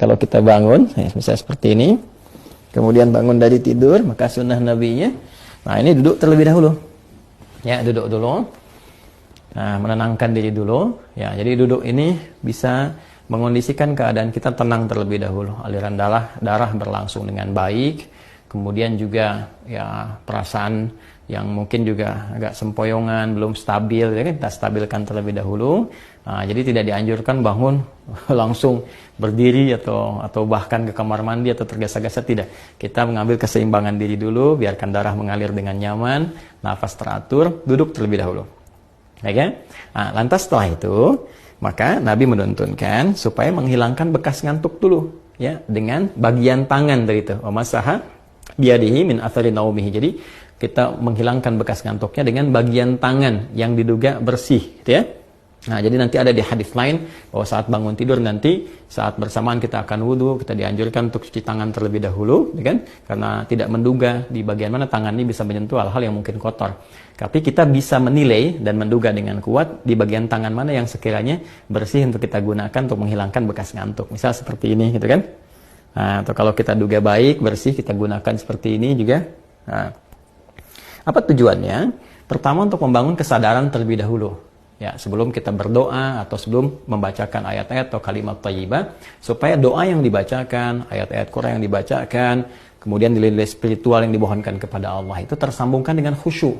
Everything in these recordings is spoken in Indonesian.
kalau kita bangun, misalnya seperti ini, kemudian bangun dari tidur, maka sunnah nabinya, nah ini duduk terlebih dahulu. Ya, duduk dulu. Nah, menenangkan diri dulu. Ya, jadi duduk ini bisa mengondisikan keadaan kita tenang terlebih dahulu. Aliran darah berlangsung dengan baik. Kemudian juga ya perasaan yang mungkin juga agak sempoyongan, belum stabil, ya kan? Kita stabilkan terlebih dahulu. Nah, jadi tidak dianjurkan bangun langsung berdiri atau bahkan ke kamar mandi atau tergesa-gesa, tidak. Kita mengambil keseimbangan diri dulu, biarkan darah mengalir dengan nyaman, nafas teratur, duduk terlebih dahulu. Ya kan? Nah, lantas setelah itu, maka Nabi menuntunkan supaya menghilangkan bekas ngantuk dulu, ya, dengan bagian tangan dari itu. Wa masaha biyadihi min athari naumihi. Jadi kita menghilangkan bekas ngantuknya dengan bagian tangan yang diduga bersih, gitu ya. Nah, jadi nanti ada di hadis lain bahwa saat bangun tidur nanti saat bersamaan kita akan wudhu, kita dianjurkan untuk cuci tangan terlebih dahulu, ya kan? Karena tidak menduga di bagian mana tangan ini bisa menyentuh hal-hal yang mungkin kotor. Tapi kita bisa menilai dan menduga dengan kuat di bagian tangan mana yang sekiranya bersih untuk kita gunakan untuk menghilangkan bekas ngantuk. Misal seperti ini, gitu kan? Nah, atau kalau kita duga baik, bersih, kita gunakan seperti ini juga. Nah, apa tujuannya? Pertama, untuk membangun kesadaran terlebih dahulu. Ya, sebelum kita berdoa atau sebelum membacakan ayat-ayat atau kalimat thayyibah, supaya doa yang dibacakan, ayat-ayat Quran yang dibacakan, kemudian nilai-nilai spiritual yang dimohonkan kepada Allah itu tersambungkan dengan khusyuk.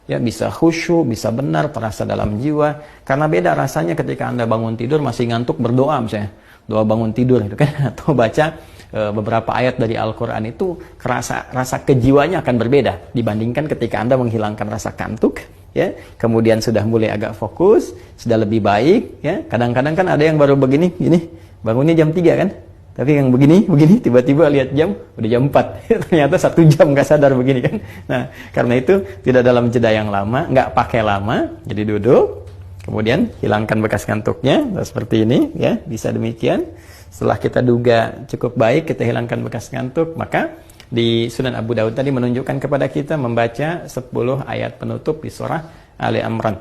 Ya, bisa khusyuk, bisa benar, terasa dalam jiwa. Karena beda rasanya ketika Anda bangun tidur masih ngantuk berdoa misalnya. Doa bangun tidur gitu kan, atau baca beberapa ayat dari Al-Quran itu rasa kejiwaannya akan berbeda dibandingkan ketika Anda menghilangkan rasa kantuk, ya, kemudian sudah mulai agak fokus, sudah lebih baik, ya. Kadang-kadang kan ada yang baru begini, bangunnya jam 3 kan, tapi yang begini, tiba-tiba lihat jam, udah jam 4, ternyata 1 jam nggak sadar begini kan. Nah, karena itu tidak dalam jeda yang lama, nggak pakai lama, jadi duduk, kemudian hilangkan bekas kantuknya, seperti ini, ya, bisa demikian. Setelah kita duga cukup baik, kita hilangkan bekas ngantuk, maka di Sunan Abu Daud tadi menunjukkan kepada kita membaca 10 ayat penutup di surah Ali Imran.